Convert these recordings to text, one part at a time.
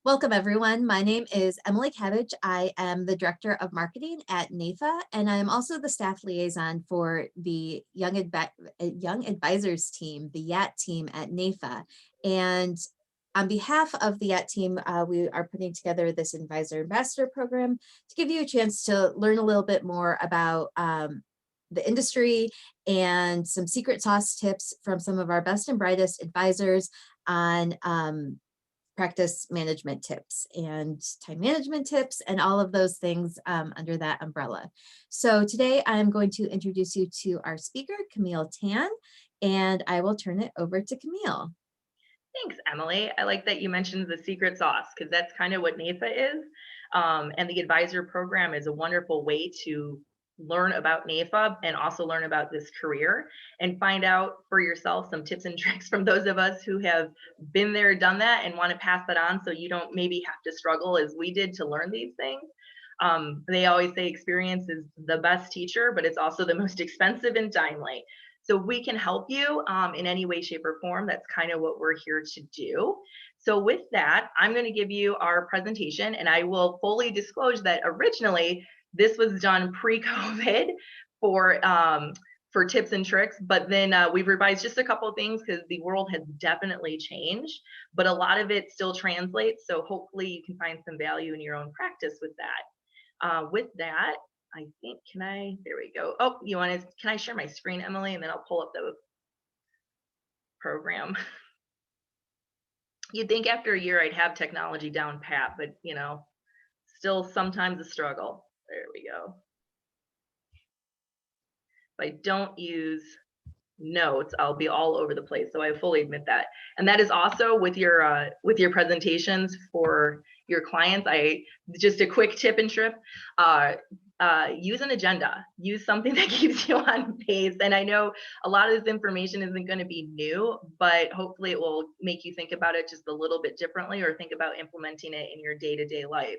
Welcome, everyone. My name is Emily Cabbage. I am the Director of Marketing at NAFA, and I'm also the staff liaison for the Young Advisors team, the YAT team at NAFA. And on behalf of the YAT team, we are putting together this Advisor Ambassador program to give you a chance to learn a little bit more about the industry and some secret sauce tips from some of our best and brightest advisors on practice management tips and time management tips and all of those things under that umbrella. So today I'm going to introduce you to our speaker, Camille Tan, and I will turn it over to Camille. Thanks, Emily. I like that you mentioned the secret sauce because that's kind of what NAFA is. And the advisor program is a wonderful way to learn about NAFA and also learn about this career and find out for yourself some tips and tricks from those of us who have been there, done that, and want to pass that on so you don't maybe have to struggle as we did to learn these things. They always say experience is the best teacher, but it's also the most expensive and timely. So we can help you in any way, shape, or form. That's kind of what we're here to do. So with that, I'm going to give you our presentation, and I will fully disclose that originally this was done pre-COVID for tips and tricks, but then we've revised just a couple of things because the world has definitely changed, but a lot of it still translates. So hopefully you can find some value in your own practice with that. With that, I think, there we go. Oh, can I share my screen, Emily? And then I'll pull up the program. You'd think after a year I'd have technology down pat, but still sometimes a struggle. There we go. If I don't use notes, I'll be all over the place. So I fully admit that. And that is also with your presentations for your clients. Just a quick tip and trip. Use an agenda, use something that keeps you on pace. And I know a lot of this information isn't going to be new, but hopefully it will make you think about it just a little bit differently or think about implementing it in your day-to-day life.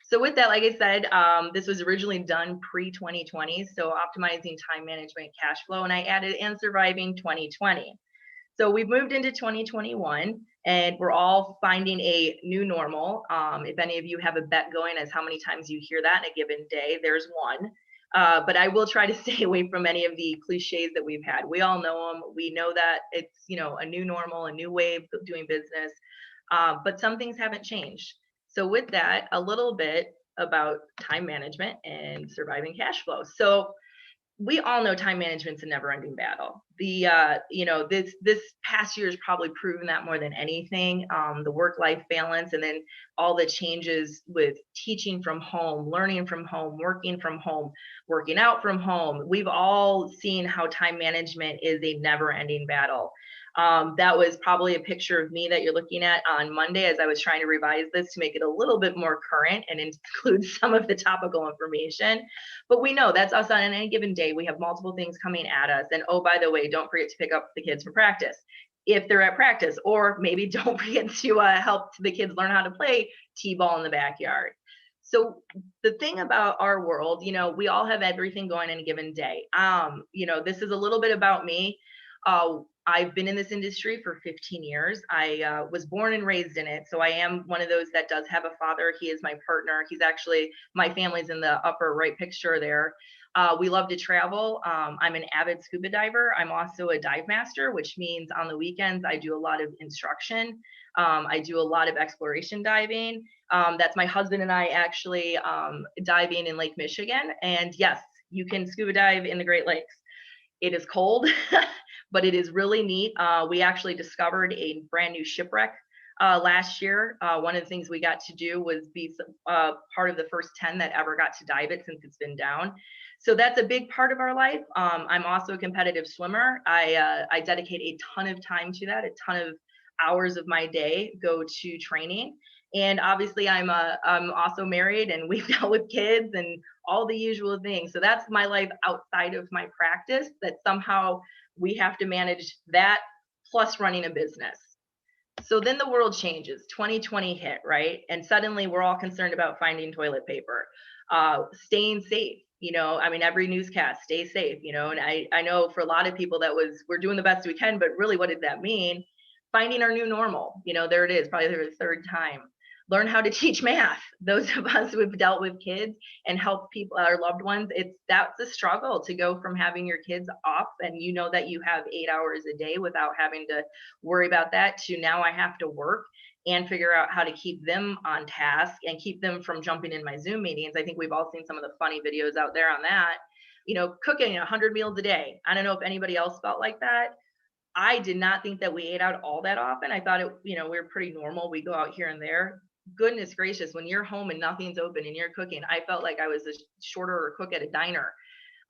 So with that, like I said, this was originally done pre-2020, so optimizing time management, cash flow, and I added and surviving 2020. So we've moved into 2021 and we're all finding a new normal. If any of you have a bet going as how many times you hear that in a given day, there's one. But I will try to stay away from any of the cliches that we've had. We all know them. We know that it's, a new normal, a new way of doing business. But some things haven't changed. So with that, a little bit about time management and surviving cash flow. So we all know time management's a never-ending battle. This past year has probably proven that more than anything. The work-life balance, and then all the changes with teaching from home, learning from home, working out from home. We've all seen how time management is a never-ending battle. That was probably a picture of me that you're looking at on Monday as I was trying to revise this to make it a little bit more current and include some of the topical information. But we know that's us on any given day. We have multiple things coming at us. And oh, by the way, don't forget to pick up the kids from practice if they're at practice, or maybe don't forget to help the kids learn how to play t-ball in the backyard. So the thing about our world, we all have everything going in a given day. This is a little bit about me. I've been in this industry for 15 years. I was born and raised in it. So I am one of those that does have a father. He is my partner. He's actually, my family's in the upper right picture there. We love to travel. I'm an avid scuba diver. I'm also a dive master, which means on the weekends, I do a lot of instruction. I do a lot of exploration diving. That's my husband and I actually diving in Lake Michigan. And yes, you can scuba dive in the Great Lakes. It is cold, but it is really neat. We actually discovered a brand new shipwreck last year. One of the things we got to do was be part of the first 10 that ever got to dive it since it's been down. So that's a big part of our life. I'm also a competitive swimmer. I dedicate a ton of time to that. A ton of hours of my day go to training. And obviously I'm also married, and we've dealt with kids and all the usual things. So that's my life outside of my practice, that somehow we have to manage that plus running a business. So then the world changes. 2020 hit, right? And suddenly we're all concerned about finding toilet paper, staying safe. Every newscast, stay safe, and I know for a lot of people we're doing the best we can, but really what did that mean? Finding our new normal, there it is, probably the third time. learn how to teach math. Those of us who have dealt with kids and help people, our loved ones, that's a struggle to go from having your kids off and you know that you have 8 hours a day without having to worry about that, to now I have to work and figure out how to keep them on task and keep them from jumping in my Zoom meetings. I think we've all seen some of the funny videos out there on that. Cooking 100 meals a day. I don't know if anybody else felt like that. I did not think that we ate out all that often. I thought we were pretty normal. We go out here and there. Goodness gracious, when you're home and nothing's open and you're cooking, I felt like I was a shorter cook at a diner.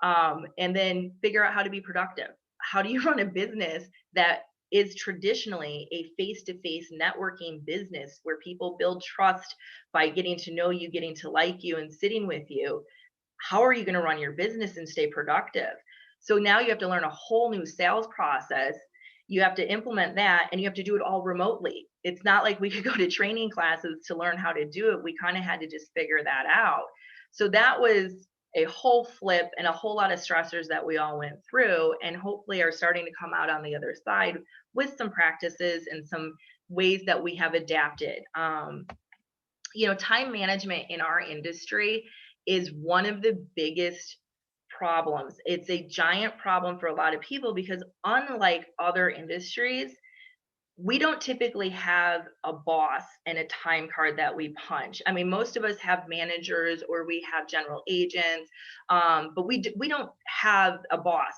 And then figure out how to be productive. How do you run a business that is traditionally a face-to-face networking business where people build trust by getting to know you, getting to like you, and sitting with you? How are you going to run your business and stay productive? So now you have to learn a whole new sales process. You have to implement that and you have to do it all remotely. It's not like we could go to training classes to learn how to do it. We kind of had to just figure that out. So that was a whole flip and a whole lot of stressors that we all went through, and hopefully are starting to come out on the other side with some practices and some ways that we have adapted. Time management in our industry is one of the biggest problems. It's a giant problem for a lot of people because unlike other industries, we don't typically have a boss and a time card that we punch. I mean, most of us have managers or we have general agents, but we don't have a boss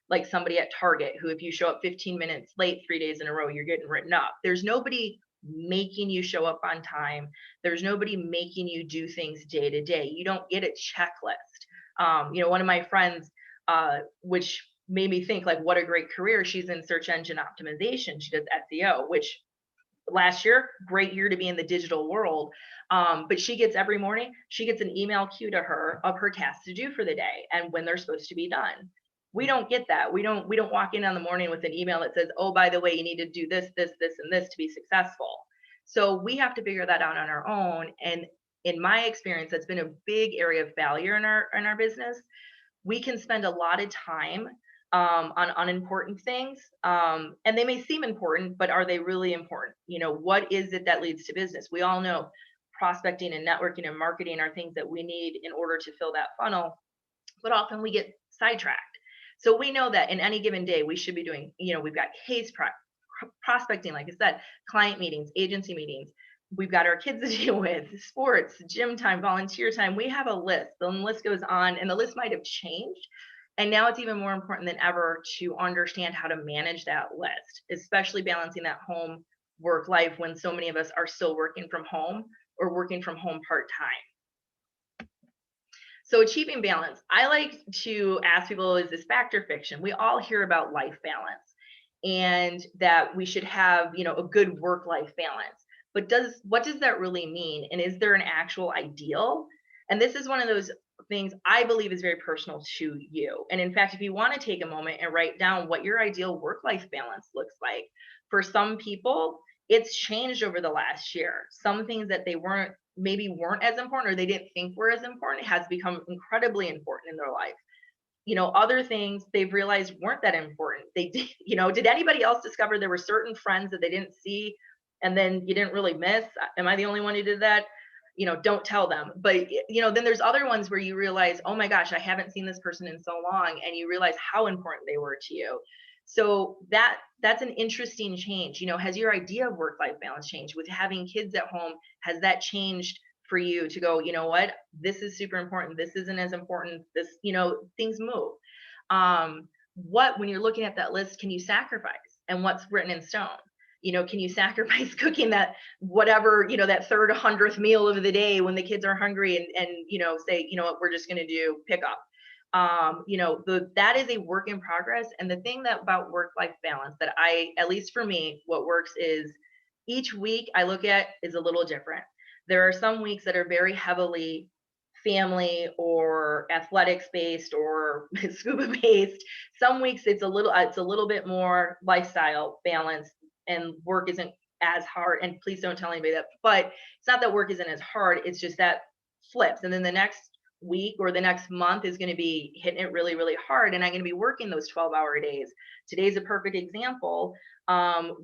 like somebody at Target who, if you show up 15 minutes late 3 days in a row, you're getting written up. There's nobody making you show up on time. There's nobody making you do things day to day. You don't get a checklist. One of my friends, which made me think like, what a great career. She's in search engine optimization. She does SEO, which last year, great year to be in the digital world. But she gets every morning, she gets an email queue to her of her tasks to do for the day and when they're supposed to be done. We don't get that. We don't walk in the morning with an email that says, oh, by the way, you need to do this, this, this, and this to be successful. So we have to figure that out on our own. And in my experience, that's been a big area of failure in our business. We can spend a lot of time on unimportant things. And they may seem important, but are they really important? What is it that leads to business? We all know prospecting and networking and marketing are things that we need in order to fill that funnel, but often we get sidetracked. So we know that in any given day, we should be doing, we've got prospecting, like I said, client meetings, agency meetings. We've got our kids to deal with, sports, gym time, volunteer time. We have a list. The list goes on, and the list might have changed. And now it's even more important than ever to understand how to manage that list, especially balancing that home work life when so many of us are still working from home or working from home part-time. So achieving balance, I like to ask people, is this fact or fiction? We all hear about life balance and that we should have, a good work-life balance. But what does that really mean? And is there an actual ideal? And this is one of those things I believe is very personal to you. And in fact, if you want to take a moment and write down what your ideal work-life balance looks like, for some people, it's changed over the last year. Some things that they weren't as important or they didn't think were as important has become incredibly important in their life. Other things they've realized weren't that important. They did, did anybody else discover there were certain friends that they didn't see and then you didn't really miss? Am I the only one who did that? Don't tell them. But, then there's other ones where you realize, oh my gosh, I haven't seen this person in so long. And you realize how important they were to you. So that's an interesting change. Has your idea of work-life balance changed with having kids at home? Has that changed for you to go, what, this is super important. This isn't as important. This, things move. When you're looking at that list, can you sacrifice? And what's written in stone? Can you sacrifice cooking that whatever, that third 100th meal of the day when the kids are hungry and say, what, we're just going to do pickup. That is a work in progress. And the thing that about work-life balance that at least for me, what works is each week I look at is a little different. There are some weeks that are very heavily family or athletics based or scuba based. Some weeks it's a little bit more lifestyle balance and work isn't as hard. And please don't tell anybody that, but it's not that work isn't as hard. It's just that flips. And then the next week or the next month is going to be hitting it really, really hard, and I'm going to be working those 12-hour days. Today's a perfect example.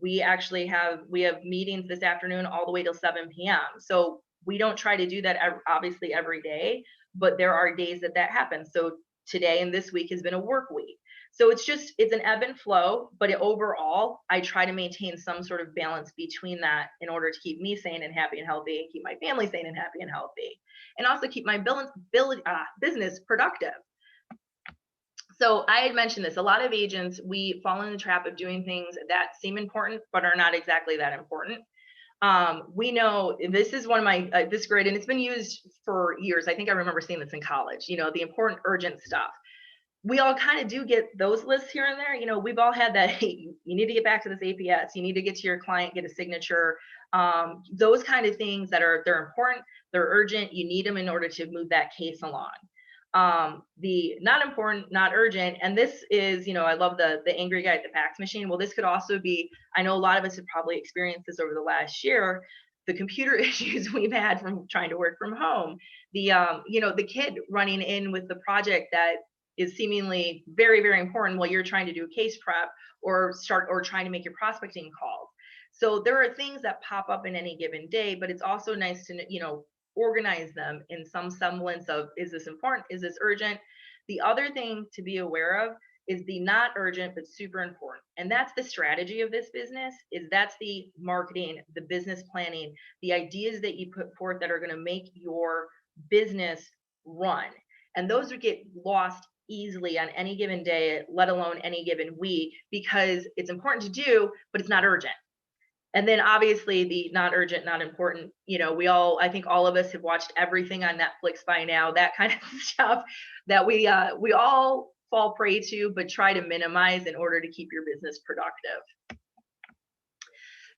We have meetings this afternoon all the way till 7 p.m. So we don't try to do that obviously every day, but there are days that happens. So today and this week has been a work week. So it's an ebb and flow, but overall, I try to maintain some sort of balance between that in order to keep me sane and happy and healthy, and keep my family sane and happy and healthy, and also keep my business productive. So I had mentioned this. A lot of agents, we fall in the trap of doing things that seem important but are not exactly that important. We know this is one of my this grid, and it's been used for years. I think I remember seeing this in college. The important, urgent stuff. We all kind of do get those lists here and there. We've all had that. Hey, you need to get back to this APS. You need to get to your client, get a signature. Those kind of things they're important, they're urgent. You need them in order to move that case along. The not important, not urgent, and this is, I love the angry guy at the fax machine. Well, this could also be, I know a lot of us have probably experienced this over the last year, the computer issues we've had from trying to work from home, the kid running in with the project that is seemingly very, very important while you're trying to do case prep or trying to make your prospecting calls. So there are things that pop up in any given day, but it's also nice to, organize them in some semblance of, is this important? Is this urgent? The other thing to be aware of is the not urgent but super important. And that's the strategy of this business, that's the marketing, the business planning, the ideas that you put forth that are going to make your business run. And those would get lost easily on any given day, let alone any given week, because it's important to do, but it's not urgent. And then obviously the not urgent, not important, I think all of us have watched everything on Netflix by now, that kind of stuff that we all fall prey to, but try to minimize in order to keep your business productive.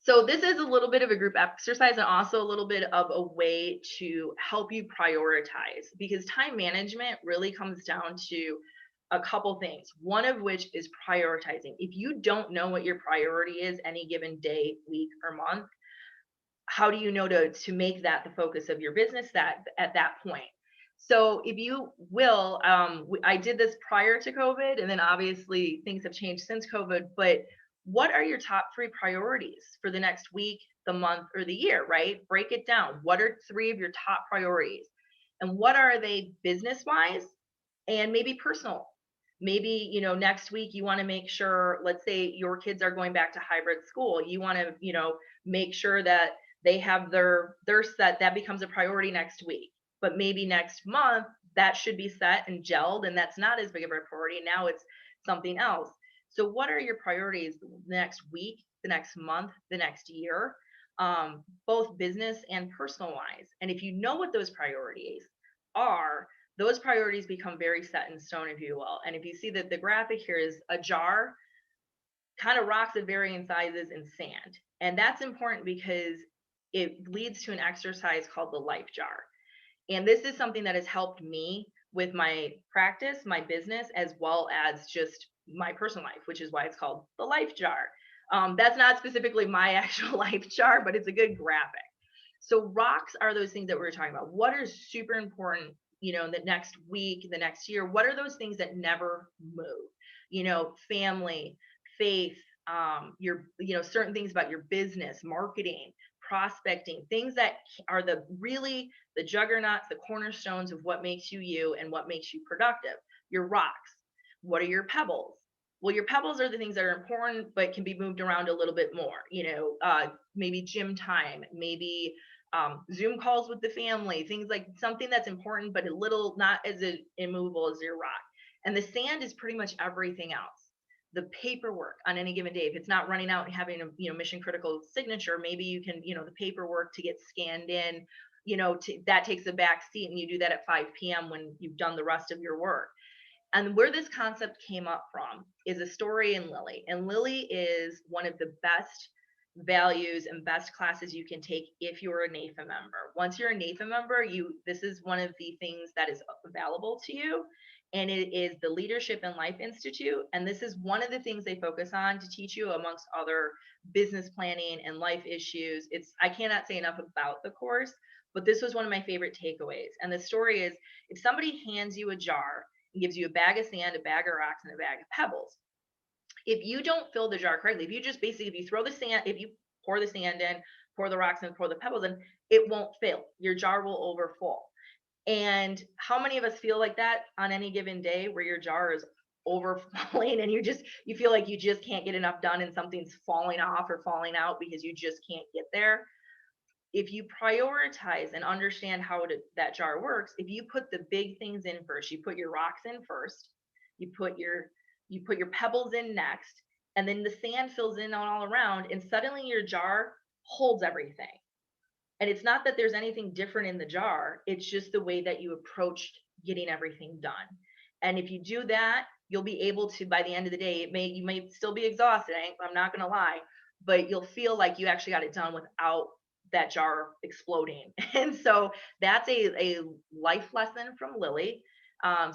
So this is a little bit of a group exercise and also a little bit of a way to help you prioritize, because time management really comes down to a couple things, one of which is prioritizing. If you don't know what your priority is any given day, week, or month, how do you know to make that the focus of your business at that point? So if you will, I did this prior to COVID, and then obviously things have changed since COVID, but what are your top 3 priorities for the next week, the month, or the year, right? Break it down. What are 3 of your top priorities? And what are they business-wise and maybe personal? Maybe, next week you want to make sure, let's say your kids are going back to hybrid school. You want to, make sure that they have their set, that becomes a priority next week. But maybe next month that should be set and gelled, and that's not as big of a priority. Now it's something else. So what are your priorities the next week, the next month, the next year, both business and personal wise? And if you know what those priorities are, those priorities become very set in stone, if you will. And if you see that the graphic here is a jar, kind of rocks of varying sizes and sand. And that's important because it leads to an exercise called the life jar. And this is something that has helped me with my practice, my business, as well as just my personal life, which is why it's called the life jar. That's not specifically my actual life jar, but it's a good graphic. So rocks are those things that we were talking about. What are super important, the next week, the next year? What are those things that never move? Family, faith, certain things about your business, marketing, prospecting, things that are the juggernauts, the cornerstones of what makes you you and what makes you productive. Your rocks. What are your pebbles? Well, your pebbles are the things that are important but can be moved around a little bit more. Maybe gym time, maybe Zoom calls with the family, things like something that's important but a little not as immovable as your rock. And the sand is pretty much everything else. The paperwork on any given day, if it's not running out and having a mission critical signature, maybe you can, the paperwork to get scanned in, that takes a back seat, and you do that at 5 p.m. when you've done the rest of your work. And where this concept came up from is a story in Lily. And Lily is one of the best values and best classes you can take if you're a NAFA member. Once you're a NAFA member, this is one of the things that is available to you. And it is the Leadership in Life Institute. And this is one of the things they focus on to teach you, amongst other business planning and life issues. I cannot say enough about the course, but this was one of my favorite takeaways. And the story is, if somebody hands you a jar and gives you a bag of sand, a bag of rocks, and a bag of pebbles, if you don't fill the jar correctly, if you just basically, if you throw the sand, if you pour the sand in, pour the rocks in, pour the pebbles in, it won't fill. Your jar will overfull. And how many of us feel like that on any given day where your jar is overflowing and you feel like you just can't get enough done and something's falling off or falling out because you just can't get there? If you prioritize and understand that jar works, if you put the big things in first, you put your rocks in first, you put your pebbles in next, and then the sand fills in all around, and suddenly your jar holds everything. And it's not that there's anything different in the jar, it's just the way that you approached getting everything done. And if you do that, you'll be able to, by the end of the day, you may still be exhausted, I'm not going to lie, but you'll feel like you actually got it done without that jar exploding. And so that's a life lesson from Lily.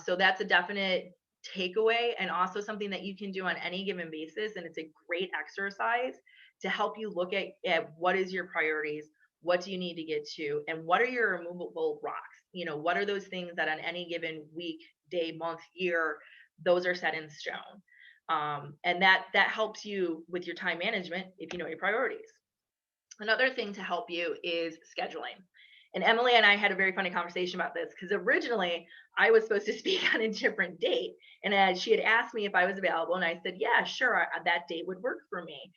So that's a definite takeaway, and also something that you can do on any given basis. And it's a great exercise to help you look at what is your priorities, what do you need to get to, and what are your removable rocks. What are those things that on any given week, day, month, year, those are set in stone. And that helps you with your time management if you know your priorities. Another thing to help you is scheduling. And Emily and I had a very funny conversation about this, because originally I was supposed to speak on a different date. And she had asked me if I was available, and I said, yeah, sure, that date would work for me.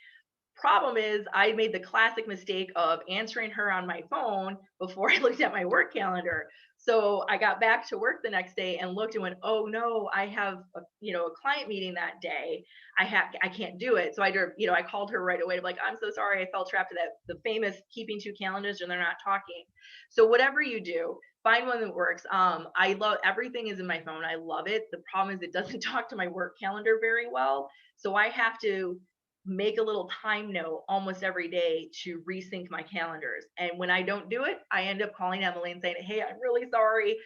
Problem is, I made the classic mistake of answering her on my phone before I looked at my work calendar. So I got back to work the next day and looked and went, oh no, I have a client meeting that day. I can't do it. So I called her right away to be like, I'm so sorry, I fell trapped to that, the famous keeping two calendars and they're not talking. So whatever you do, find one that works. I love, everything is in my phone. I love it. The problem is it doesn't talk to my work calendar very well. So I have to make a little time note almost every day to resync my calendars. And when I don't do it, I end up calling Emily and saying, hey, I'm really sorry.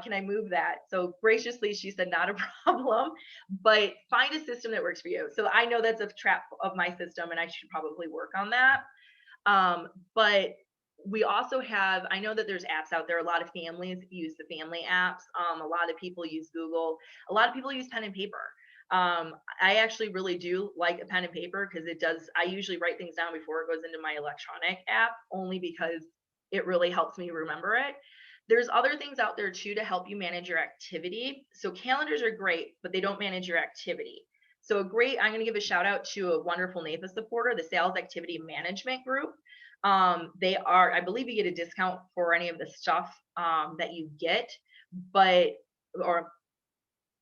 Can I move that? So graciously, she said, not a problem, but find a system that works for you. So I know that's a trap of my system, and I should probably work on that. But we also have, I know that there's apps out there. A lot of families use the family apps. A lot of people use Google. A lot of people use pen and paper. I actually really do like a pen and paper, because I usually write things down before it goes into my electronic app, only because it really helps me remember it. There's other things out there too to help you manage your activity. So calendars are great, but they don't manage your activity. So I'm going to give a shout out to a wonderful NAPA supporter, the Sales Activity Management Group. I believe you get a discount for any of the stuff that you get,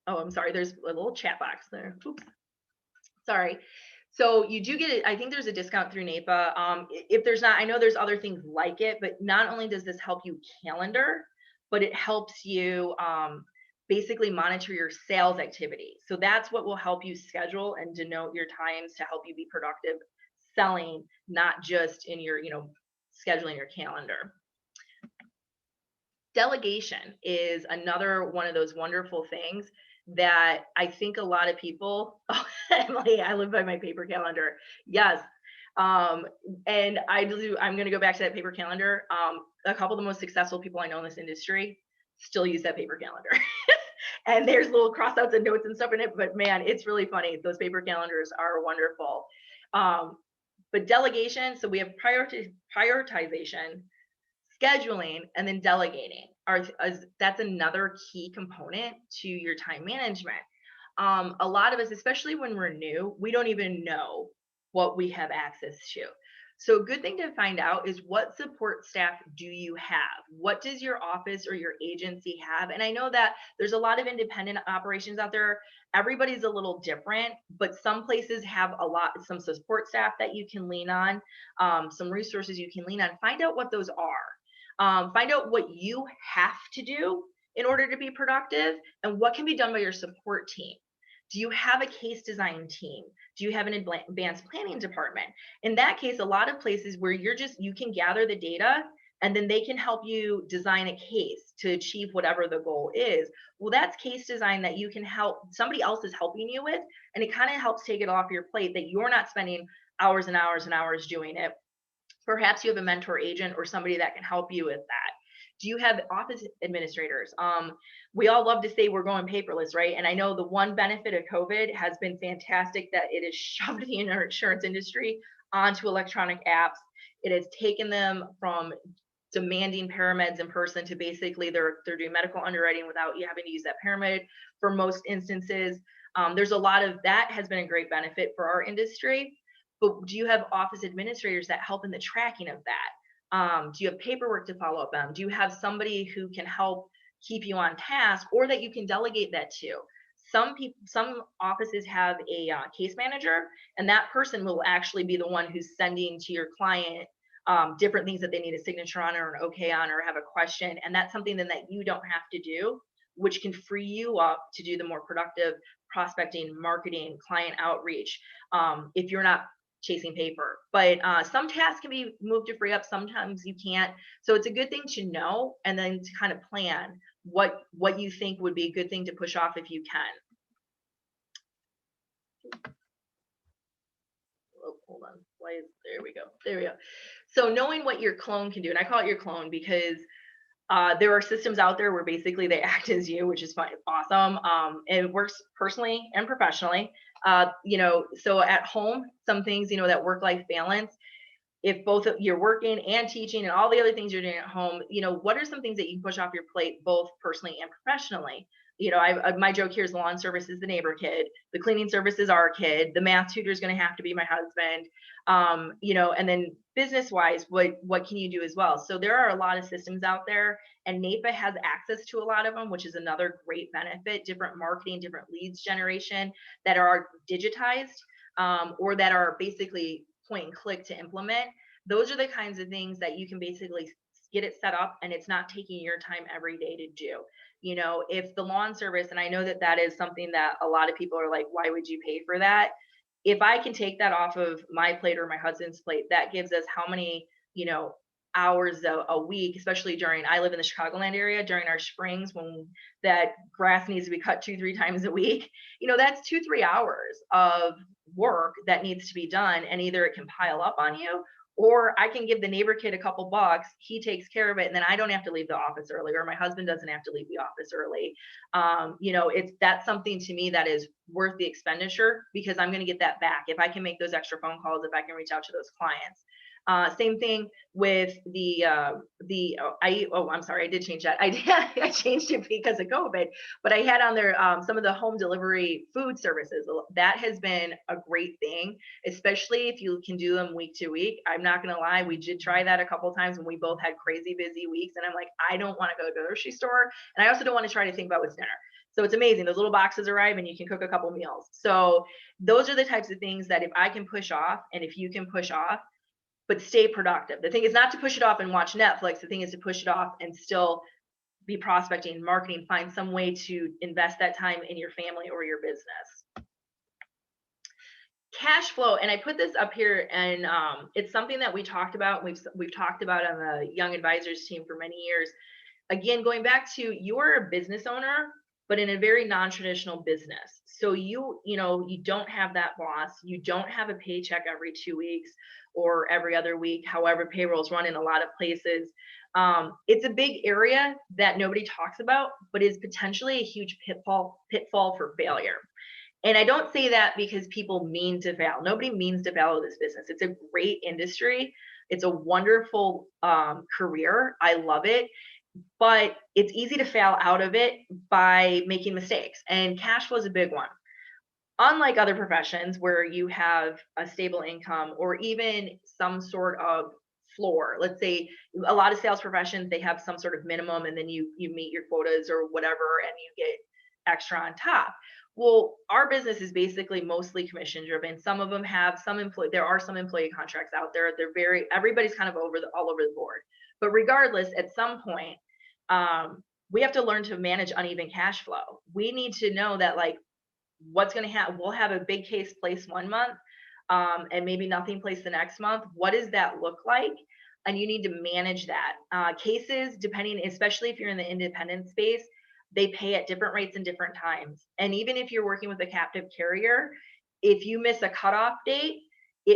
oh, I'm sorry, there's a little chat box there. Oops. Sorry. So you do get it. I think there's a discount through NAPA. If there's not, I know there's other things like it, but not only does this help you calendar, but it helps you basically monitor your sales activity. So that's what will help you schedule and denote your times to help you be productive selling, not just in your, scheduling your calendar. Delegation is another one of those wonderful things that I think a lot of people, oh, Emily, I live by my paper calendar. Yes. And I'm going to go back to that paper calendar. A couple of the most successful people I know in this industry still use that paper calendar. And there's little crossouts and notes and stuff in it, but man, it's really funny. Those paper calendars are wonderful. But delegation, so we have prioritization, scheduling, and then delegating that's another key component to your time management. A lot of us, especially when we're new, we don't even know what we have access to. So a good thing to find out is, what support staff do you have? What does your office or your agency have? And I know that there's a lot of independent operations out there. Everybody's a little different, but some places have some support staff that you can lean on, some resources you can lean on. Find out what those are. Find out what you have to do in order to be productive, and what can be done by your support team. Do you have a case design team? Do you have an advanced planning department? In that case, a lot of places where you can gather the data, and then they can help you design a case to achieve whatever the goal is. Well, that's case design that you can help, somebody else is helping you with, and it kind of helps take it off your plate, that you're not spending hours and hours and hours doing it. Perhaps you have a mentor agent or somebody that can help you with that. Do you have office administrators? We all love to say we're going paperless, right? And I know the one benefit of COVID has been fantastic that it has shoved the insurance industry onto electronic apps. It has taken them from demanding paramedics in person to basically they're doing medical underwriting without you having to use that paramedic for most instances. There's a lot of that has been a great benefit for our industry. But do you have office administrators that help in the tracking of that? Do you have paperwork to follow up on? Do you have somebody who can help keep you on task, or that you can delegate that to? Some offices have a case manager, and that person will actually be the one who's sending to your client different things that they need a signature on or an okay on or have a question. And that's something then that you don't have to do, which can free you up to do the more productive prospecting, marketing, client outreach, if you're not chasing paper. But some tasks can be moved to free up, sometimes you can't. So it's a good thing to know, and then to kind of plan what you think would be a good thing to push off if you can. Oh, hold on. Why is there we go. There we go. So knowing what your clone can do, and I call it your clone because there are systems out there where basically they act as you, which is fun, awesome. It works personally and professionally. So at home, some things, that work-life balance, if both you're working and teaching and all the other things you're doing at home, what are some things that you can push off your plate, both personally and professionally? My joke here is the lawn service is the neighbor kid, the cleaning service is our kid, the math tutor is going to have to be my husband, and then business wise, what can you do as well? So there are a lot of systems out there, and NAPA has access to a lot of them, which is another great benefit. Different marketing, different leads generation that are digitized, or that are basically point and click to implement. Those are the kinds of things that you can basically get it set up, and it's not taking your time every day to do. If the lawn service, and I know that that is something that a lot of people are like, why would you pay for that? If I can take that off of my plate or my husband's plate, that gives us how many, hours a week, especially I live in the Chicagoland area, during our springs when that grass needs to be cut 2-3 times a week. That's 2-3 hours of work that needs to be done, and either it can pile up on you, or I can give the neighbor kid a couple bucks, he takes care of it, and then I don't have to leave the office early, or my husband doesn't have to leave the office early. That's something to me that is worth the expenditure, because I'm going to get that back if I can make those extra phone calls, if I can reach out to those clients. Same thing with I'm sorry, I did change that. I changed it because of COVID, but I had on there some of the home delivery food services. That has been a great thing, especially if you can do them week to week. I'm not going to lie, we did try that a couple of times when we both had crazy busy weeks, and I'm like, I don't want to go to the grocery store, and I also don't want to try to think about what's dinner. So it's amazing. Those little boxes arrive and you can cook a couple meals. So those are the types of things that if I can push off, and if you can push off, but stay productive. The thing is not to push it off and watch Netflix. The thing is to push it off and still be prospecting, marketing, find some way to invest that time in your family or your business. Cash flow, and I put this up here, and it's something that we talked about. We've talked about on the Young Advisors team for many years. Again, going back to, you're a business owner, but in a very non-traditional business. So you don't have that boss. You don't have a paycheck every 2 weeks or every other week, however payrolls run in a lot of places. It's a big area that nobody talks about, but is potentially a huge pitfall for failure. And I don't say that because people mean to fail. Nobody means to fail in this business. It's a great industry. It's a wonderful career. I love it. But it's easy to fail out of it by making mistakes. And cash flow is a big one. Unlike other professions where you have a stable income or even some sort of floor, let's say a lot of sales professions, they have some sort of minimum, and then you meet your quotas or whatever, and you get extra on top. Well, our business is basically mostly commission driven. Some of them have there are some employee contracts out there. Everybody's kind of all over the board. But regardless, at some point, we have to learn to manage uneven cash flow. We need to know that, like, what's going to happen. We'll have a big case place one month, and maybe nothing place the next month. What does that look like? And you need to manage that. Cases, depending, especially if you're in the independent space, they pay at different rates and different times. And even if you're working with a captive carrier, if you miss a cutoff date,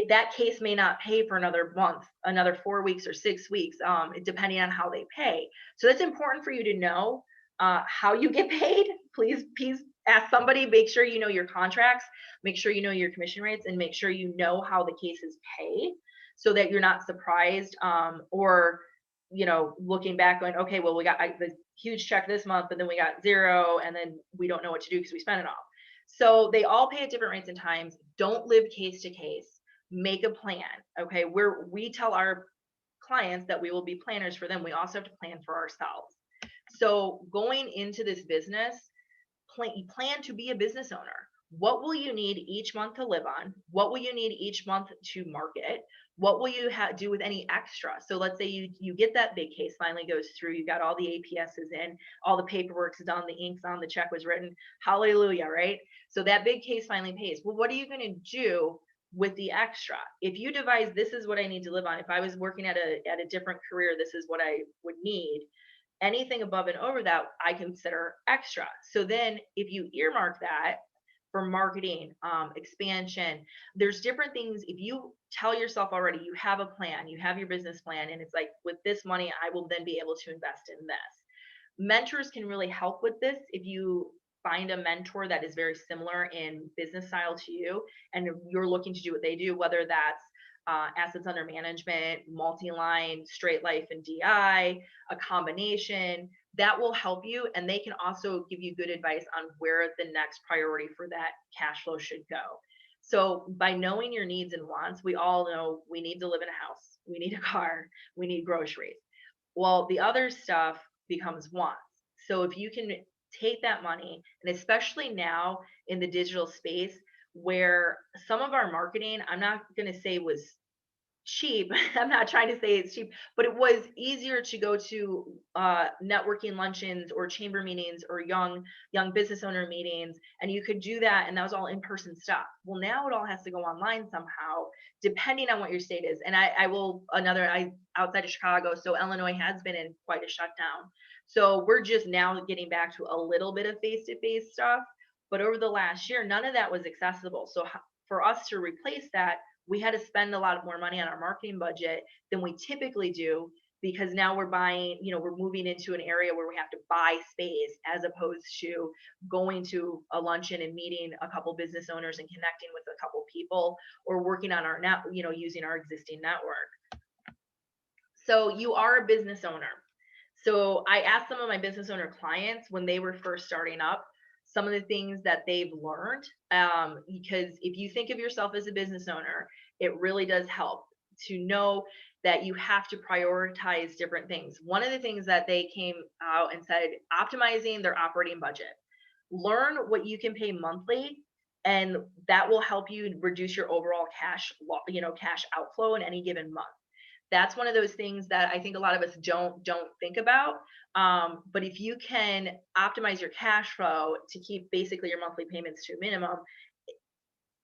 that case may not pay for another month, another 4 weeks or 6 weeks, depending on how they pay. So it's important for you to know how you get paid. Please ask somebody. Make sure you know your contracts. Make sure you know your commission rates, and make sure you know how the cases pay, so that you're not surprised, or looking back going, okay, well, we got the huge check this month, but then we got zero, and then we don't know what to do because we spent it all. So they all pay at different rates and times. Don't live case to case. Make a plan. Okay, we tell our clients that we will be planners for them. We also have to plan for ourselves. So going into this business, plan to be a business owner. What will you need each month to live on? What will you need each month to market? What will you do with any extra? So let's say you get that big case finally goes through, you got all the APSs in, all the paperwork's done, the ink's on, the check was written. Hallelujah, right? So that big case finally pays. Well, what are you going to do with the extra? If you devise, this is what I need to live on. If I was working at a different career, this is what I would need. Anything above and over that, I consider extra. So then if you earmark that for marketing, expansion, there's different things. If you tell yourself already, you have a plan, you have your business plan, and it's like, with this money, I will then be able to invest in this. Mentors can really help with this. If you find a mentor that is very similar in business style to you, and you're looking to do what they do, whether that's assets under management, multi-line, straight life and DI, a combination, that will help you. And they can also give you good advice on where the next priority for that cash flow should go. So by knowing your needs and wants, we all know we need to live in a house, we need a car, we need groceries. Well, the other stuff becomes wants. So if you can take that money, and especially now in the digital space, where some of our marketing, I'm not going to say was cheap. I'm not trying to say it's cheap, but it was easier to go to networking luncheons or chamber meetings or young business owner meetings, and you could do that, and that was all in-person stuff. Well, now it all has to go online somehow, depending on what your state is. And I outside of Chicago, so Illinois has been in quite a shutdown. So we're just now getting back to a little bit of face-to-face stuff. But over the last year, none of that was accessible. So for us to replace that, we had to spend a lot more money on our marketing budget than we typically do, because now we're moving into an area where we have to buy space, as opposed to going to a luncheon and meeting a couple business owners and connecting with a couple people, or working on our using our existing network. So you are a business owner. So I asked some of my business owner clients when they were first starting up, some of the things that they've learned, because if you think of yourself as a business owner, it really does help to know that you have to prioritize different things. One of the things that they came out and said, optimizing their operating budget. Learn what you can pay monthly, and that will help you reduce your overall cash outflow in any given month. That's one of those things that I think a lot of us don't think about. But if you can optimize your cash flow to keep basically your monthly payments to a minimum,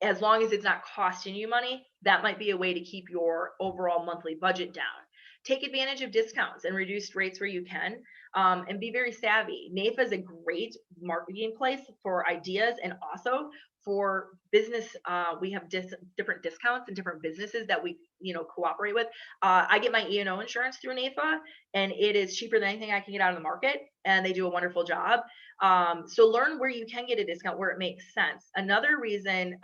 as long as it's not costing you money, that might be a way to keep your overall monthly budget down. Take advantage of discounts and reduced rates where you can, and be very savvy. NAFA is a great marketing place for ideas, and also for business. We have different discounts and different businesses that we cooperate with. I get my E&O insurance through NAFA, and it is cheaper than anything I can get out of the market, and they do a wonderful job. So learn where you can get a discount where it makes sense. Another reason,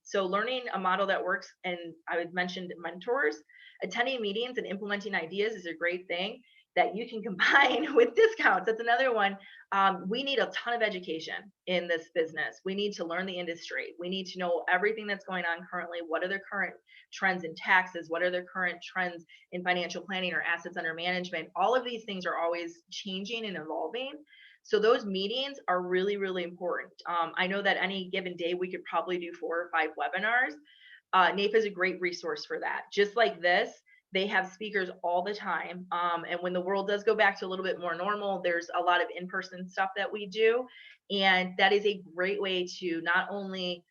so learning a model that works, and I had mentioned mentors, attending meetings and implementing ideas is a great thing that you can combine with discounts. That's another one. We need a ton of education in this business. We need to learn the industry. We need to know everything that's going on currently. What are the current trends in taxes? What are the current trends in financial planning or assets under management? All of these things are always changing and evolving. So those meetings are really, really important. I know that any given day we could probably do 4 or 5 webinars. NAPA is a great resource for that. Just like this, they have speakers all the time. And when the world does go back to a little bit more normal, there's a lot of in-person stuff that we do. And that is a great way to not only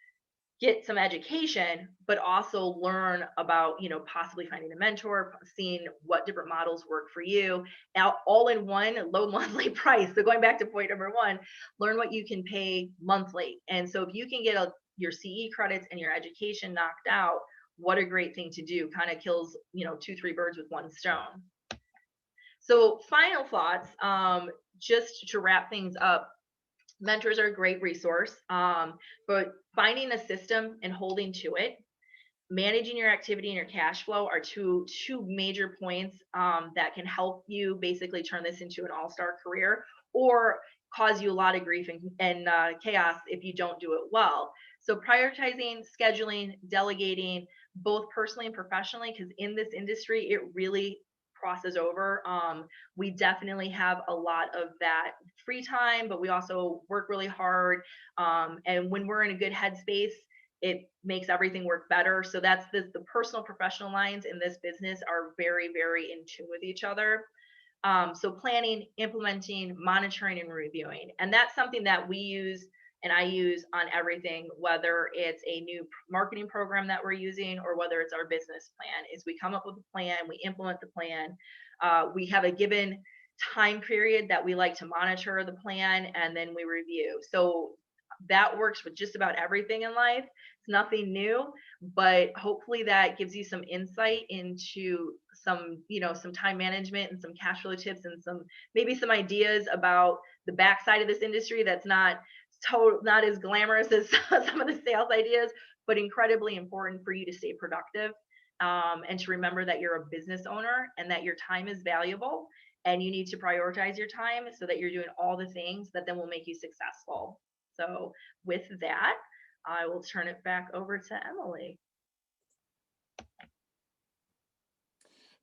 get some education, but also learn about, possibly finding a mentor, seeing what different models work for you, all in one low monthly price. So going back to point number 1, learn what you can pay monthly. And so if you can get your CE credits and your education knocked out what a great thing to do. Kind of kills, 2, 3 birds with one stone. So final thoughts, just to wrap things up, mentors are a great resource, but finding a system and holding to it, managing your activity and your cash flow are two major points, that can help you basically turn this into an all-star career, or cause you a lot of grief and chaos if you don't do it well. So prioritizing, scheduling, delegating, both personally and professionally, because in this industry it really crosses over. We definitely have a lot of that free time, but we also work really hard, and when we're in a good headspace, it makes everything work better. So that's the personal professional lines in this business are very, very in tune with each other. So planning, implementing, monitoring, and reviewing. And that's something that we use and I use on everything, whether it's a new marketing program that we're using or whether it's our business plan, is we come up with a plan, we implement the plan. We have a given time period that we like to monitor the plan, and then we review. So that works with just about everything in life. It's nothing new, but hopefully that gives you some insight into some time management and some cash flow tips and maybe some ideas about the backside of this industry that's not as glamorous as some of the sales ideas, but incredibly important for you to stay productive, and to remember that you're a business owner and that your time is valuable and you need to prioritize your time so that you're doing all the things that then will make you successful. So with that, I will turn it back over to Emily.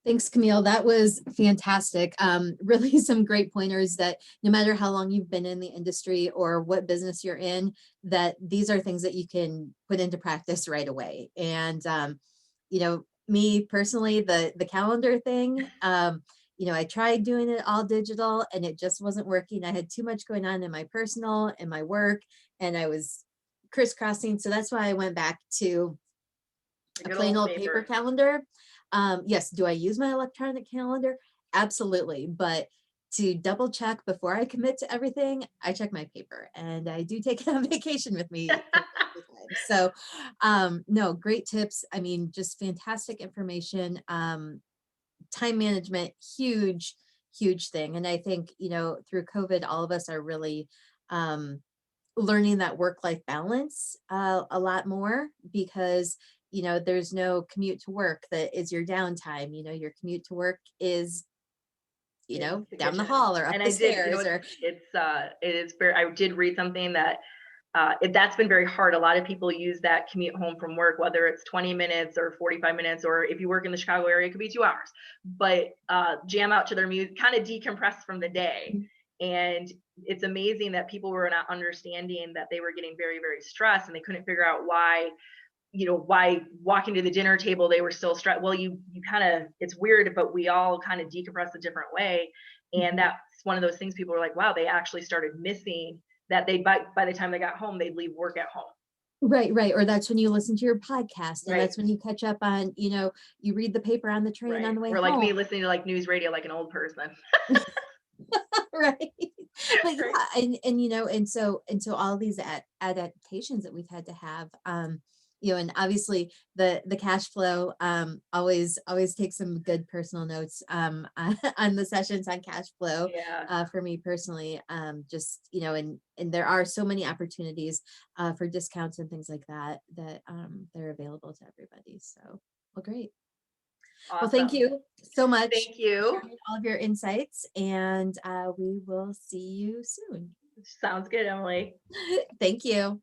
Thanks, Camille. That was fantastic. Really some great pointers that no matter how long you've been in the industry or what business you're in, that these are things that you can put into practice right away. And, me personally, the calendar thing, I tried doing it all digital and it just wasn't working. I had too much going on in my personal and my work, and I was crisscrossing. So that's why I went back to a plain old paper calendar. Yes, do I use my electronic calendar? Absolutely. But to double check before I commit to everything, I check my paper, and I do take it on vacation with me. So, no, great tips. I mean, just fantastic information. Time management, huge, huge thing. And I think, through COVID, all of us are really, learning that work-life balance a lot more, because there's no commute to work that is your downtime. Your commute to work is down the hall or up the stairs. It is very, I did read something that that's been very hard. A lot of people use that commute home from work, whether it's 20 minutes or 45 minutes, or if you work in the Chicago area, it could be 2 hours, but jam out to their music, kind of decompress from the day. And it's amazing that people were not understanding that they were getting very, very stressed, and they couldn't figure out why walking to the dinner table they were still stressed. Well, you kind of, it's weird, but we all kind of decompress a different way. And that's one of those things people were like, wow, they actually started missing that. They by the time they got home, they'd leave work at home. Right. Or that's when you listen to your podcast, and that's when you catch up on, you read the paper on the train on the way home. Or like me listening to like news radio like an old person. Right. But yeah, and so all these adaptations that we've had to have, and obviously the cash flow, always take some good personal notes on the sessions on cash flow. For me personally, just and there are so many opportunities for discounts and things like that they're available to everybody. So, well, great. Awesome. Well, thank you so much. Thank you for all of your insights, and we will see you soon. Sounds good, Emily. Thank you.